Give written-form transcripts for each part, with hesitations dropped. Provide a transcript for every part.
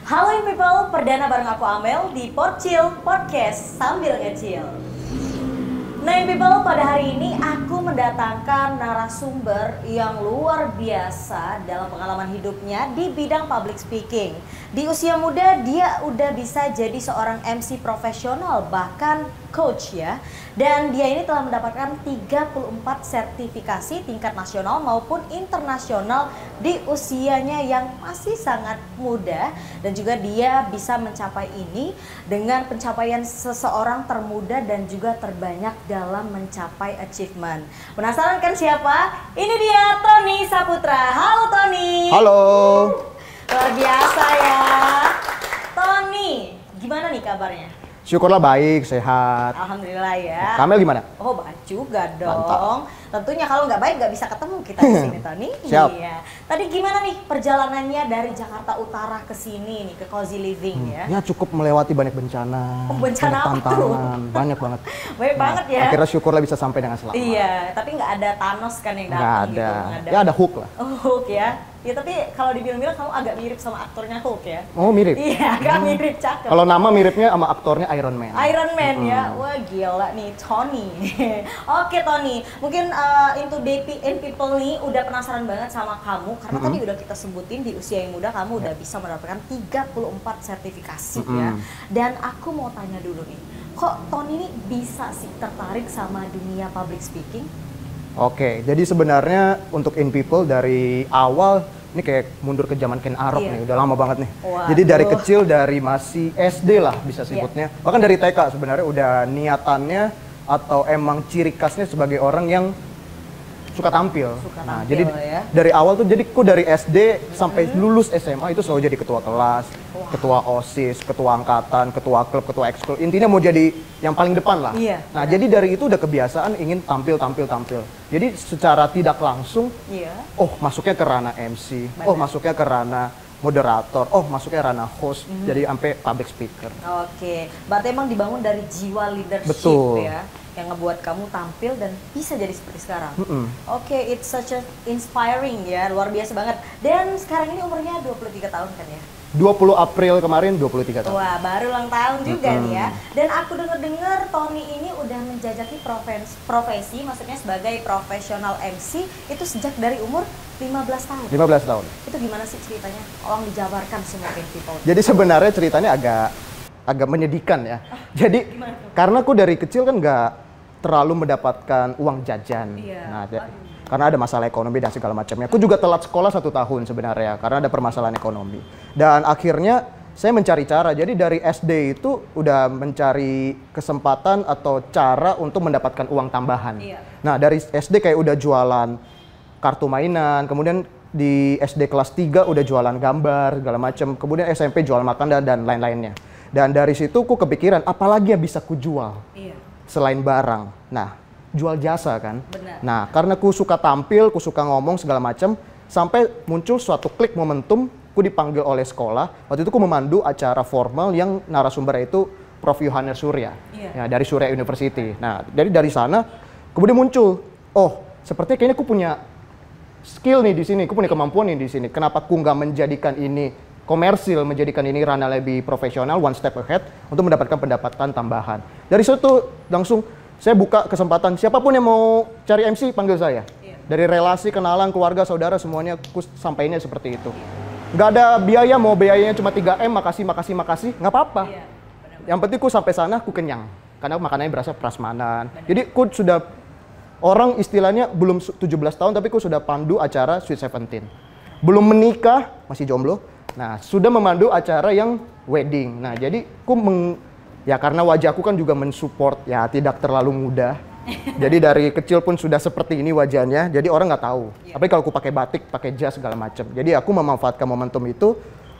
Halo people, perdana bareng aku Amel di Porcil Podcast sambil ngecil. Nah people, pada hari ini aku mendatangkan narasumber yang luar biasa dalam pengalaman hidupnya di bidang public speaking. Di usia muda dia udah bisa jadi seorang MC profesional, bahkan coach ya. Dan dia ini telah mendapatkan 34 sertifikasi tingkat nasional maupun internasional di usianya yang masih sangat muda. Dan juga dia bisa mencapai ini dengan pencapaian seseorang termuda dan juga terbanyak dalam mencapai achievement. Penasaran kan siapa? Ini dia Tony Saputra. Halo Tony. Halo. Luar biasa ya. Tony, gimana nih kabarnya? Syukurlah baik, sehat. Alhamdulillah ya. Kamel gimana? Oh baik juga dong. Mantap. Tentunya kalau nggak baik nggak bisa ketemu kita di sini Tony. Siap. Iya. Tadi gimana nih perjalanannya dari Jakarta Utara ke sini nih ke Cozy Living ya? Ya cukup melewati banyak bencana. Oh, bencana banyak apa tuh? tantangan, banyak banget. Baik banget ya. Akhirnya syukurlah bisa sampai dengan selamat. Iya, tapi nggak ada Thanos kan yang Nggak datang ada. gitu. Ya ada Hook lah. Oh, Hulk ya. Ya tapi kalau dibilang-bilang kamu agak mirip sama aktornya Hulk ya. Oh mirip. Iya, agak mirip, cakep. Kalau nama miripnya sama aktornya Iron Man. Iron Man ya, wah gila nih Tony. Oke Tony, mungkin into dating people nih udah penasaran banget sama kamu karena tadi udah kita sebutin di usia yang muda kamu udah bisa mendapatkan 34 sertifikasi ya. Dan aku mau tanya dulu nih, kok Tony ini bisa sih tertarik sama dunia public speaking? Oke, jadi sebenarnya untuk In People dari awal ini kayak mundur ke zaman Ken Arok nih, udah lama banget nih. Waduh. Jadi dari kecil, dari masih SD lah bisa sebutnya. Bahkan dari TK sebenarnya udah niatannya atau emang ciri khasnya sebagai orang yang suka tampil. Suka jadi ya. dari awal tuh jadi aku dari SD sampai lulus SMA itu selalu jadi ketua kelas, ketua OSIS, ketua angkatan, ketua klub, ketua ekskul. Intinya mau jadi yang paling depan lah. Iya, Nah, jadi dari itu udah kebiasaan ingin tampil. Jadi secara tidak langsung oh masuknya ke ranah MC, oh masuknya ke ranah moderator, oh masuknya ranah host, jadi sampai public speaker. Oke, berarti emang dibangun dari jiwa leadership. Betul. Ya, yang ngebuat kamu tampil dan bisa jadi seperti sekarang. Oke, it's such a inspiring ya, luar biasa banget. Dan sekarang ini umurnya 23 tahun kan ya? 20 April kemarin 23 tahun. Wah, baru ulang tahun juga nih ya. Dan aku dengar Tony ini udah menjajaki profesi, maksudnya sebagai profesional MC itu sejak dari umur 15 tahun. 15 tahun. Itu gimana sih ceritanya? Tolong dijabarkan semua people. Jadi sebenarnya ceritanya agak menyedihkan ya. Jadi karena aku dari kecil kan nggak terlalu mendapatkan uang jajan. Nah, karena ada masalah ekonomi dan segala macamnya. Aku juga telat sekolah 1 tahun sebenarnya karena ada permasalahan ekonomi. Dan akhirnya saya mencari cara. Jadi dari SD itu udah mencari kesempatan atau cara untuk mendapatkan uang tambahan. Nah, dari SD kayak udah jualan kartu mainan, kemudian di SD kelas 3 udah jualan gambar segala macam, kemudian SMP jual makanan dan lain-lainnya. Dan dari situ aku kepikiran apalagi yang bisa ku jual selain barang. Nah, jual jasa kan. Benar. Nah, karena ku suka tampil, ku suka ngomong segala macam, sampai muncul suatu klik momentum, ku dipanggil oleh sekolah. Waktu itu ku memandu acara formal yang narasumber itu Prof. Yohanes Surya, ya, dari Surya University. Nah, dari sana kemudian muncul, oh, sepertinya kayaknya ku punya skill nih di sini, ku punya kemampuan nih di sini. Kenapa ku nggak menjadikan ini komersil, menjadikan ini ranah lebih profesional, one step ahead untuk mendapatkan pendapatan tambahan. Dari situ langsung saya buka kesempatan, siapapun yang mau cari MC panggil saya. Dari relasi, kenalan, keluarga, saudara, semuanya aku sampainya seperti itu. Nggak ada biaya, mau biayanya cuma 3M, makasih, nggak apa-apa. Yang penting ku sampai sana, ku kenyang. Karena makanannya berasa prasmanan. Jadi ku sudah, orang istilahnya belum 17 tahun, tapi ku sudah pandu acara Sweet 17. Belum menikah, masih jomblo. Nah, sudah memandu acara yang wedding. Nah, jadi ya karena wajahku kan juga mensupport, ya tidak terlalu muda. Jadi dari kecil pun sudah seperti ini wajahnya, jadi orang nggak tahu. Tapi kalau aku pakai batik, pakai jas segala macam. Jadi aku memanfaatkan momentum itu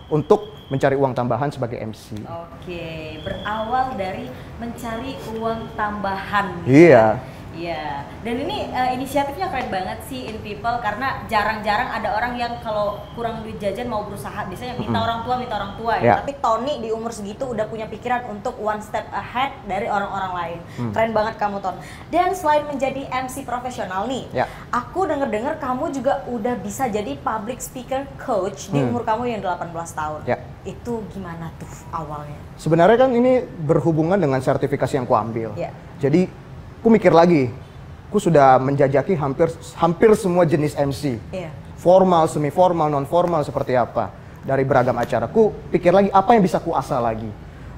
untuk mencari uang tambahan sebagai MC. Oke, berawal dari mencari uang tambahan. Iya. Iya, dan ini inisiatifnya keren banget sih In People, karena jarang-jarang ada orang yang kalau kurang duit jajan mau berusaha, biasanya minta orang tua ya. Tapi Tony di umur segitu udah punya pikiran untuk one step ahead dari orang-orang lain. Keren banget kamu, Ton. Dan selain menjadi MC profesional nih, aku denger-dengar kamu juga udah bisa jadi public speaker coach di umur kamu yang 18 tahun. Itu gimana tuh awalnya? Sebenarnya kan ini berhubungan dengan sertifikasi yang ku ambil. Jadi aku mikir lagi, aku sudah menjajaki hampir semua jenis MC. Formal, semi formal, non formal seperti apa. Dari beragam acara, aku pikir lagi apa yang bisa ku asah lagi.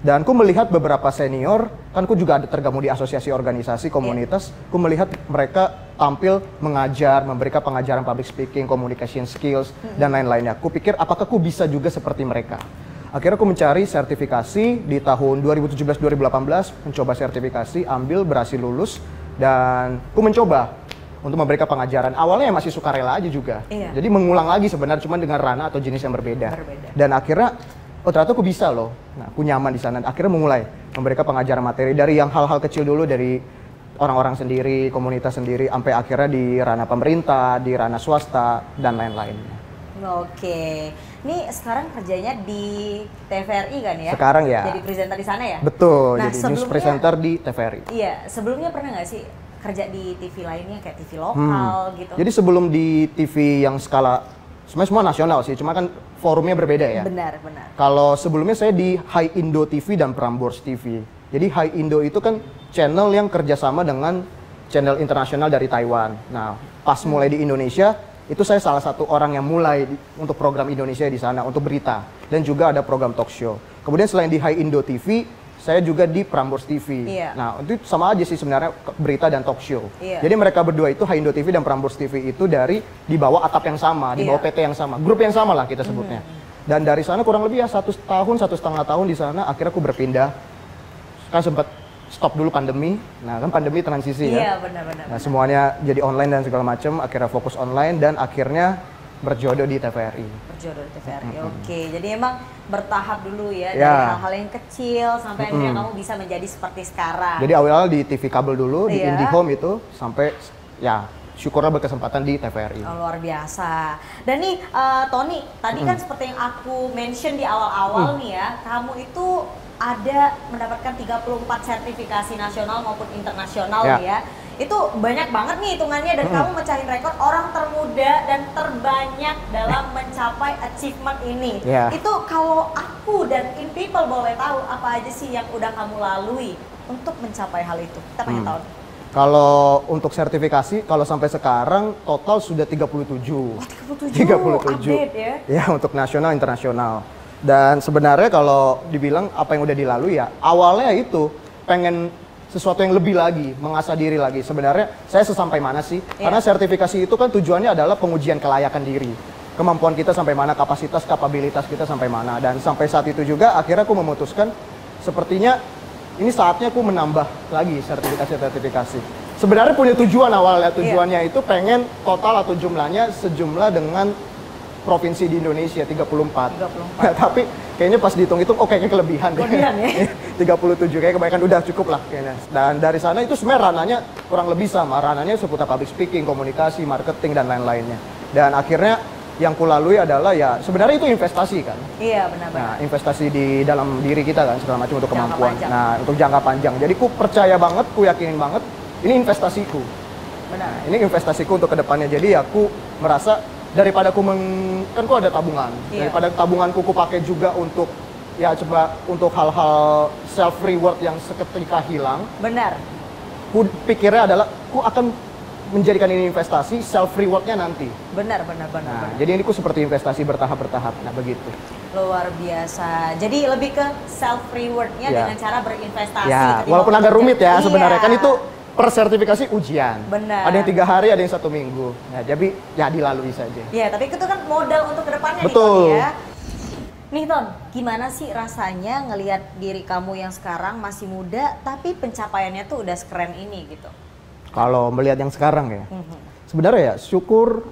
Dan aku melihat beberapa senior, kan aku juga ada tergabung di asosiasi organisasi komunitas, aku melihat mereka tampil mengajar, memberikan pengajaran public speaking, communication skills, dan lain-lainnya. Aku pikir apakah aku bisa juga seperti mereka. Akhirnya aku mencari sertifikasi di tahun 2017-2018, mencoba sertifikasi, ambil, berhasil lulus, dan aku mencoba untuk memberikan pengajaran. Awalnya masih sukarela aja juga, jadi mengulang lagi sebenarnya, cuma dengan ranah atau jenis yang berbeda. Dan akhirnya, oh ternyata aku bisa loh, nah aku nyaman di sana. Akhirnya memulai memberikan pengajaran materi dari yang hal-hal kecil dulu, dari orang-orang sendiri, komunitas sendiri, sampai akhirnya di ranah pemerintah, di ranah swasta, dan lain-lainnya. Oke, ini sekarang kerjanya di TVRI kan ya? Sekarang ya. Jadi presenter di sana ya? Betul, nah, jadi news presenter di TVRI. Iya, sebelumnya pernah nggak sih kerja di TV lainnya kayak TV lokal gitu? Jadi sebelum di TV yang skala, sebenarnya semua nasional sih, cuma kan forumnya berbeda ya? Benar. Kalau sebelumnya saya di Hai Indo TV dan Prambors TV. Jadi Hai Indo itu kan channel yang kerjasama dengan channel internasional dari Taiwan. Nah, pas mulai di Indonesia, itu saya salah satu orang yang mulai untuk program Indonesia di sana, untuk berita. Dan juga ada program talk show. Kemudian selain di Hai Indo TV, saya juga di Prambors TV. Nah, itu sama aja sih sebenarnya, berita dan talk show. Jadi mereka berdua itu, Hai Indo TV dan Prambors TV itu di bawah atap yang sama, di bawah PT yang sama. Grup yang sama lah kita sebutnya. Dan dari sana kurang lebih ya 1 tahun, 1,5 tahun di sana, akhirnya aku berpindah. Kan sempat stop dulu pandemi, nah kan pandemi transisi ya. Benar. Nah semuanya jadi online dan segala macam, akhirnya fokus online dan akhirnya berjodoh di TVRI. Oke, jadi emang bertahap dulu ya, dari hal-hal yang kecil sampai akhirnya kamu bisa menjadi seperti sekarang. Jadi awal-awal di TV kabel dulu, di IndiHome itu, sampai ya syukurlah berkesempatan di TVRI. Luar biasa. Dan nih Tony, tadi kan seperti yang aku mention di awal-awal nih ya, kamu itu ada mendapatkan 34 sertifikasi nasional maupun internasional ya. Itu banyak banget nih hitungannya, dan kamu mecahin rekor orang termuda dan terbanyak dalam mencapai achievement ini. Itu kalau aku dan In People boleh tahu apa aja sih yang udah kamu lalui untuk mencapai hal itu? Kita pengen tahu. Kalau untuk sertifikasi, kalau sampai sekarang total sudah 37. 37. Update ya? Ya, untuk nasional, internasional. Dan sebenarnya kalau dibilang apa yang udah dilalui ya, awalnya itu pengen sesuatu yang lebih lagi, mengasah diri lagi. Sebenarnya saya sesampai mana sih? Karena sertifikasi itu kan tujuannya adalah pengujian kelayakan diri. Kemampuan kita sampai mana, kapasitas, kapabilitas kita sampai mana. Dan sampai saat itu juga akhirnya aku memutuskan sepertinya ini saatnya aku menambah lagi sertifikasi. Sebenarnya punya tujuan awalnya, tujuannya itu pengen total atau jumlahnya sejumlah dengan provinsi di Indonesia 34. Nah, tapi kayaknya pas dihitung-hitung kayaknya kelebihan deh. Ya? 37 kayak kebanyakan, udah cukup lah kayaknya. Dan dari sana itu sebenarnya ranahnya kurang lebih sama. Ranahnya seputar public speaking, komunikasi, marketing dan lain-lainnya. Dan akhirnya yang kulalui adalah ya sebenarnya itu investasi kan. Iya, benar. Nah, investasi di dalam diri kita kan segala macam untuk kemampuan. Nah, untuk jangka panjang. Jadi ku percaya banget, ku yakinin banget ini investasiku. Benar. Nah, ini investasiku untuk kedepannya. Jadi aku merasa daripada kan ku ada tabungan, daripada tabunganku ku pakai juga untuk ya coba untuk hal-hal self reward yang seketika hilang. Benar. Ku pikirnya adalah ku akan menjadikan ini investasi, self rewardnya nanti. Benar. Nah, jadi ini ku seperti investasi bertahap. Nah begitu. Luar biasa. Jadi lebih ke self rewardnya dengan cara berinvestasi. Ya, walaupun agak rumit ya sebenarnya kan itu. Per sertifikasi ujian. Benar. Ada yang 3 hari, ada yang 1 minggu. Nah, jadi ya dilalui saja. Ya, tapi itu kan modal untuk kedepannya. Betul. Nih Ton ya. Nih Ton, gimana sih rasanya ngelihat diri kamu yang sekarang masih muda, tapi pencapaiannya tuh udah sekeren ini gitu? Kalau melihat yang sekarang ya, sebenarnya ya syukur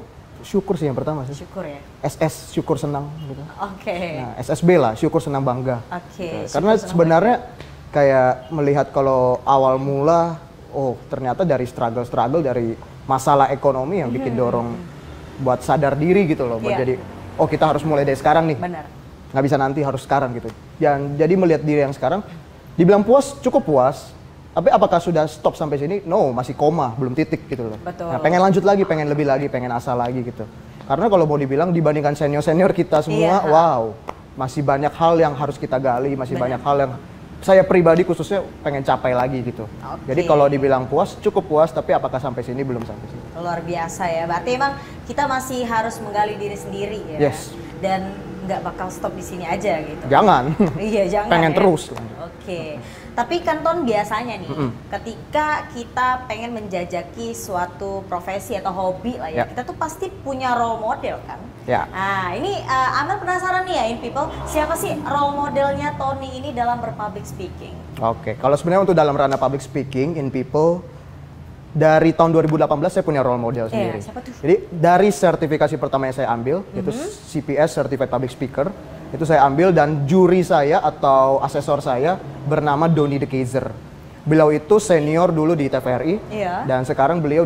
sih yang pertama sih. Syukur ya. SS syukur senang gitu. Oke. Nah, SSB lah syukur senang bangga. Oke. Karena sebenarnya kayak melihat kalau awal mula oh ternyata dari struggle dari masalah ekonomi yang bikin dorong buat sadar diri gitu loh, buat jadi oh kita harus mulai dari sekarang nih. Benar. Nggak bisa nanti, harus sekarang gitu. Jadi melihat diri yang sekarang, dibilang puas, cukup puas. Tapi apakah sudah stop sampai sini? No, masih koma, belum titik gitu loh. Betul. Nah, pengen lanjut lagi, pengen lebih lagi, pengen asal lagi gitu. Karena kalau mau dibilang dibandingkan senior-senior kita semua, wow, masih banyak hal yang harus kita gali, masih banyak hal yang saya pribadi khususnya pengen capai lagi gitu. Jadi kalau dibilang puas, cukup puas, tapi apakah sampai sini? Belum sampai sini. Luar biasa ya, berarti emang kita masih harus menggali diri sendiri ya. Yes. Dan nggak bakal stop di sini aja gitu. Jangan. Iya, jangan. Pengen ya? terus. Oke. Tapi kan Ton biasanya nih, ketika kita pengen menjajaki suatu profesi atau hobi lah ya, kita tuh pasti punya role model kan. Ya. Nah ini Amel penasaran nih ya In People, siapa sih role modelnya Tony ini dalam berpublic speaking? Oke, kalau sebenarnya untuk dalam ranah public speaking, In People, dari tahun 2018 saya punya role model sendiri. Siapa tuh? Jadi dari sertifikasi pertama yang saya ambil, yaitu CPS, Certified Public Speaker, itu saya ambil dan juri saya atau asesor saya bernama Doni De Keizer. Beliau itu senior dulu di TVRI dan sekarang beliau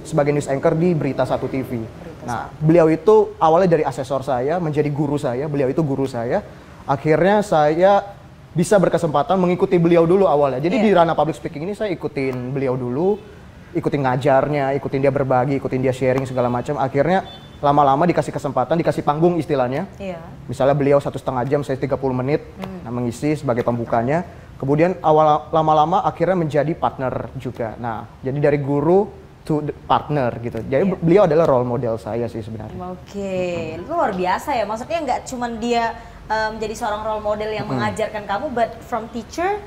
sebagai news anchor di Berita 1 TV. Nah, beliau itu awalnya dari asesor saya menjadi guru saya, beliau itu guru saya. Akhirnya saya bisa berkesempatan mengikuti beliau dulu awalnya. Jadi di ranah public speaking ini saya ikutin beliau dulu, ikutin ngajarnya, ikutin dia berbagi, ikutin dia sharing segala macam. Akhirnya lama-lama dikasih kesempatan, dikasih panggung istilahnya. Misalnya beliau 1,5 jam, saya 30 menit mengisi sebagai pembukanya. Kemudian lama-lama akhirnya menjadi partner juga. Nah, jadi dari guru to partner gitu. Jadi beliau adalah role model saya sih sebenarnya. Oke, luar biasa ya. Maksudnya nggak cuma dia menjadi seorang role model yang mengajarkan kamu, but from teacher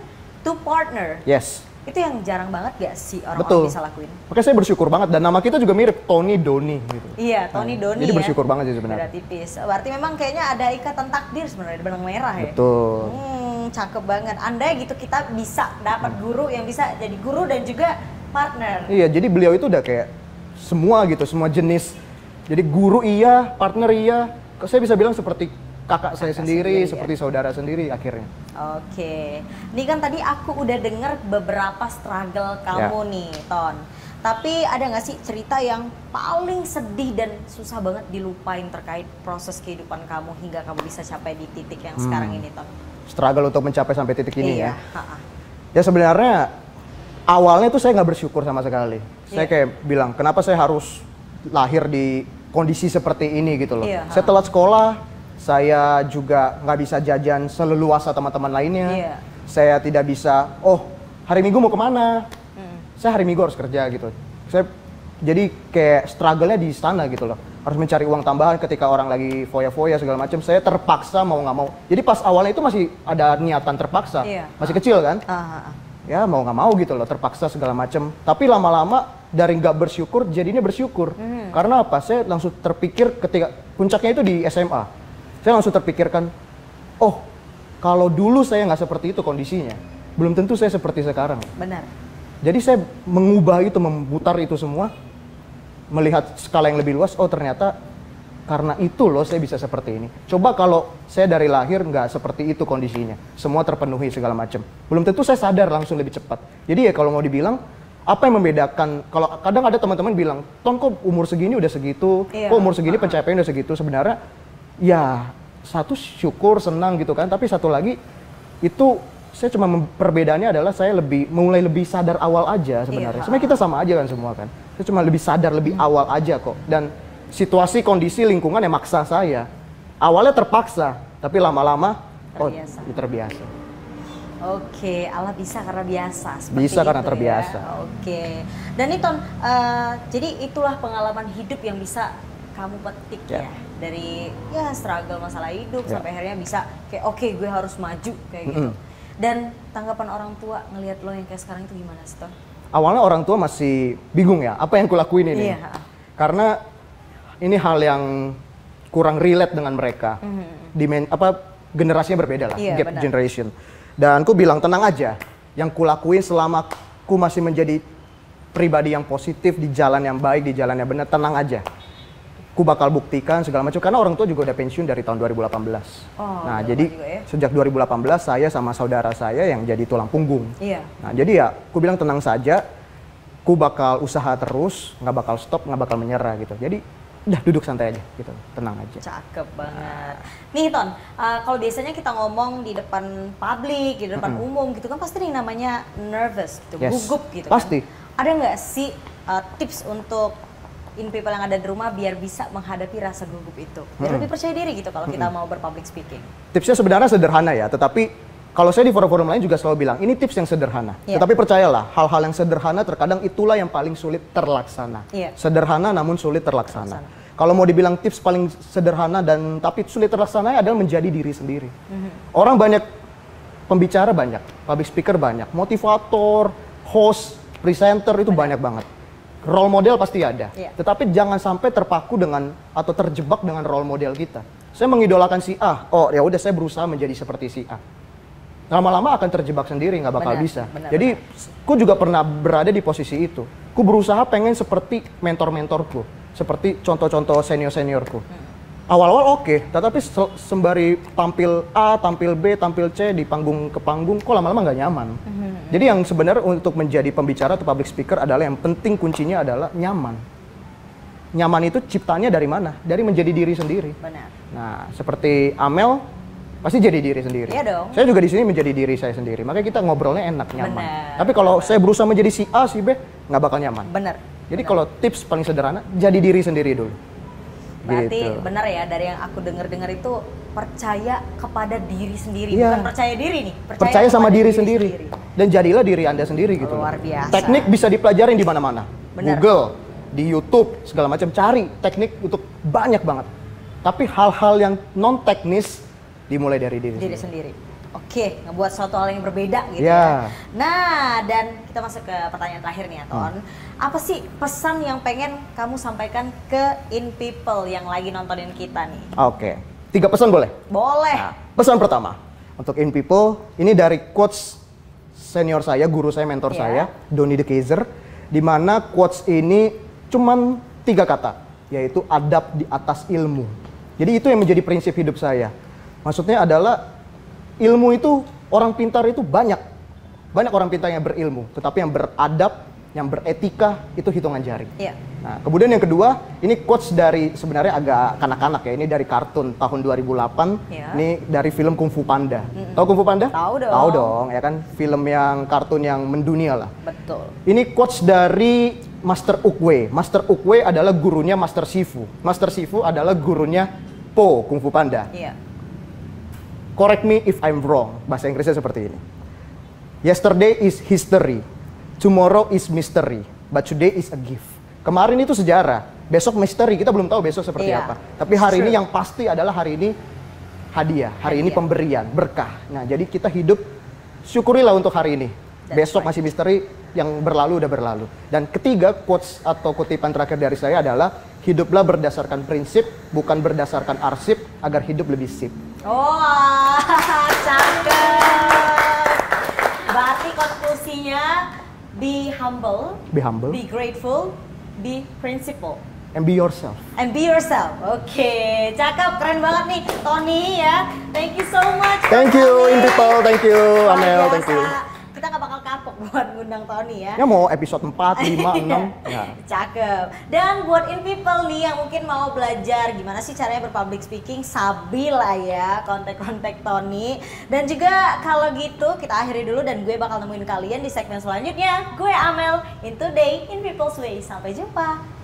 to partner. Yes. Itu yang jarang banget gak sih orang-orang bisa lakuin? Makanya saya bersyukur banget, dan nama kita juga mirip, Tony Doni gitu. Iya, Tony Doni jadi bersyukur banget sih sebenarnya. Beda tipis. Berarti memang kayaknya ada ikatan takdir sebenarnya di benang merah ya? Betul. Cakep banget. Andai gitu kita bisa dapat guru yang bisa jadi guru dan juga partner. Iya, jadi beliau itu udah kayak semua gitu, semua jenis. Jadi guru iya, partner iya. Saya bisa bilang seperti kakak saya sendiri, seperti saudara sendiri akhirnya. Oke, ini kan tadi aku udah dengar beberapa struggle kamu nih, Ton. Tapi ada nggak sih cerita yang paling sedih dan susah banget dilupain terkait proses kehidupan kamu hingga kamu bisa capai di titik yang sekarang ini, Ton? Struggle untuk mencapai sampai titik ini ya? Ya sebenarnya awalnya tuh saya nggak bersyukur sama sekali. Saya kayak bilang, kenapa saya harus lahir di kondisi seperti ini gitu loh. Saya telat sekolah, saya juga nggak bisa jajan seleluasa teman-teman lainnya. Saya tidak bisa, oh hari Minggu mau kemana? Saya hari Minggu harus kerja gitu. Saya jadi kayak struggle-nya di sana gitu loh. Harus mencari uang tambahan ketika orang lagi foya-foya segala macam. Saya terpaksa mau nggak mau. Jadi pas awalnya itu masih ada niatan terpaksa. Masih kecil kan? Ya mau nggak mau gitu loh, terpaksa segala macam. Tapi lama-lama dari nggak bersyukur jadinya bersyukur. Karena apa? Saya langsung terpikir ketika puncaknya itu di SMA. Saya langsung terpikirkan, oh kalau dulu saya nggak seperti itu kondisinya, belum tentu saya seperti sekarang. Benar. Jadi saya mengubah itu, memutar itu semua, melihat skala yang lebih luas, oh ternyata karena itu loh saya bisa seperti ini. Coba kalau saya dari lahir nggak seperti itu kondisinya, semua terpenuhi segala macam, belum tentu saya sadar langsung lebih cepat. Jadi ya kalau mau dibilang, apa yang membedakan, kalau kadang ada teman-teman bilang, Ton kok umur segini udah segitu, kok umur segini pencapaian udah segitu, sebenarnya ya, satu syukur, senang gitu kan, tapi satu lagi itu saya cuma perbedaannya adalah saya mulai lebih sadar awal aja sebenarnya. Sebenarnya kita sama aja kan semua kan. Saya cuma lebih sadar lebih awal aja kok. Dan situasi, kondisi, lingkungan yang maksa saya. Awalnya terpaksa, tapi lama-lama terbiasa. Oke, Allah bisa karena biasa. Bisa karena terbiasa. Ya. Oke. Dan itu jadi itulah pengalaman hidup yang bisa kamu petik ya dari struggle masalah hidup sampai akhirnya bisa kayak oke, gue harus maju kayak gitu. Dan tanggapan orang tua ngelihat lo yang kayak sekarang itu gimana sih, Ton? Awalnya orang tua masih bingung ya, apa yang kulakuin ini? Karena ini hal yang kurang relate dengan mereka. Generasinya berbeda lah, gap generation. Dan ku bilang tenang aja, yang kulakuin selama ku masih menjadi pribadi yang positif di jalan yang baik, di jalan yang benar, tenang aja. Ku bakal buktikan segala macam, karena orang tua juga udah pensiun dari tahun 2018. Nah jadi sejak 2018 saya sama saudara saya yang jadi tulang punggung. Nah jadi ya ku bilang tenang saja, ku bakal usaha terus, nggak bakal stop, nggak bakal menyerah gitu. Jadi udah duduk santai aja gitu, tenang aja. Cakep banget. Nih Ton, kalau biasanya kita ngomong di depan publik, di depan umum gitu kan pasti nih namanya nervous gitu, gugup gitu kan. Pasti. Ada nggak sih tips untuk in people yang ada di rumah biar bisa menghadapi rasa gugup itu? Biar lebih percaya diri gitu kalau kita mau berpublic speaking. Tipsnya sebenarnya sederhana ya, tetapi kalau saya di forum-forum lain juga selalu bilang, ini tips yang sederhana. Yeah. Tetapi percayalah, hal-hal yang sederhana terkadang itulah yang paling sulit terlaksana. Yeah. Sederhana namun sulit terlaksana. Kalau mau dibilang tips paling sederhana dan tapi sulit terlaksana adalah menjadi diri sendiri. Orang banyak, pembicara banyak, public speaker banyak, motivator, host, presenter itu banyak banget. Role model pasti ada. Yeah. Tetapi jangan sampai terpaku dengan atau terjebak dengan role model kita. Saya mengidolakan si A, oh ya udah saya berusaha menjadi seperti si A. Lama-lama akan terjebak sendiri, nggak bakal bisa. Jadi, ku juga pernah berada di posisi itu. Ku berusaha pengen seperti mentor-mentorku, seperti contoh-contoh senior-seniorku. Awal-awal oke, tetapi sembari tampil A, tampil B, tampil C di panggung ke panggung, kok lama-lama nggak nyaman. Jadi yang sebenarnya untuk menjadi pembicara atau public speaker adalah yang penting kuncinya adalah nyaman. Nyaman itu ciptanya dari mana? Dari menjadi diri sendiri. Benar. Nah, seperti Amel, pasti jadi diri sendiri. Iya dong. Saya juga di sini menjadi diri saya sendiri. Makanya kita ngobrolnya enak, nyaman. Bener. Tapi kalau saya berusaha menjadi si A, si B, nggak bakal nyaman. Bener. Jadi kalau tips paling sederhana, jadi diri sendiri dulu. Berarti Gitu. benar ya, dari yang aku dengar-dengar itu percaya kepada diri sendiri, Iya. bukan percaya diri nih. Percaya sama kepada diri sendiri. Dan jadilah diri Anda sendiri gitu. Luar biasa. Teknik bisa dipelajarin di mana-mana. Bener. Google, di YouTube, segala macam, cari teknik untuk banyak banget. Tapi hal-hal yang non teknis dimulai dari diri sendiri. sendiri. Oke, ngebuat suatu hal yang berbeda gitu Ya. ya. Nah, dan kita masuk ke pertanyaan terakhir nih ya, Ton. Apa sih pesan yang pengen kamu sampaikan ke in people yang lagi nontonin kita nih? Oke. 3 pesan boleh? Boleh. Nah, pesan pertama untuk in people, ini dari quotes senior saya, guru saya, mentor saya, Donny de Keyser, di mana quotes ini cuman 3 kata, yaitu adab di atas ilmu. Jadi itu yang menjadi prinsip hidup saya. Maksudnya adalah ilmu itu, orang pintar itu banyak orang pintar yang berilmu, tetapi yang beradab, yang beretika itu hitungan jari. Iya. Nah, kemudian yang kedua, ini quotes dari sebenarnya agak kanak-kanak ya. Ini dari kartun tahun 2008. Iya. Ini dari film Kung Fu Panda. Tahu Kung Fu Panda? Tahu dong. Tahu dong, ya kan? Film yang kartun yang mendunia lah. Betul. Ini quotes dari Master Oogway. Master Oogway adalah gurunya Master Shifu. Master Shifu adalah gurunya Po Kung Fu Panda. Iya. Correct me if I'm wrong. Bahasa Inggrisnya seperti ini. Yesterday is history. Tomorrow is mystery. But today is a gift. Kemarin itu sejarah. Besok misteri. Kita belum tahu besok seperti Iya. apa. Tapi hari ini yang pasti adalah hari ini hadiah. Hari ini pemberian, berkah. Nah, jadi kita hidup, syukurilah untuk hari ini. Besok masih misteri, yang berlalu udah berlalu. Dan ketiga, quotes atau kutipan terakhir dari saya adalah, hiduplah berdasarkan prinsip, bukan berdasarkan arsip, agar hidup lebih sip. Oh, cakep. Berarti konklusinya, be humble, Be humble, be grateful, be principled. and be yourself. And be yourself. Oke, cakep, keren banget nih Tony ya. Thank you so much. Thank you, Tony. in people, thank you, Luar Amel, biasa. thank you. Kita nggak bakal kapok buat ngundang Tony ya. Ya mau episode 4, 5, 6. Ya. Cakep. Dan buat in people nih yang mungkin mau belajar gimana sih caranya berpublic speaking, sabi lah ya, kontak-kontak Tony. Dan juga kalau gitu kita akhiri dulu dan gue bakal nemuin kalian di segmen selanjutnya. Gue Amel, in Today in People's Way. Sampai jumpa.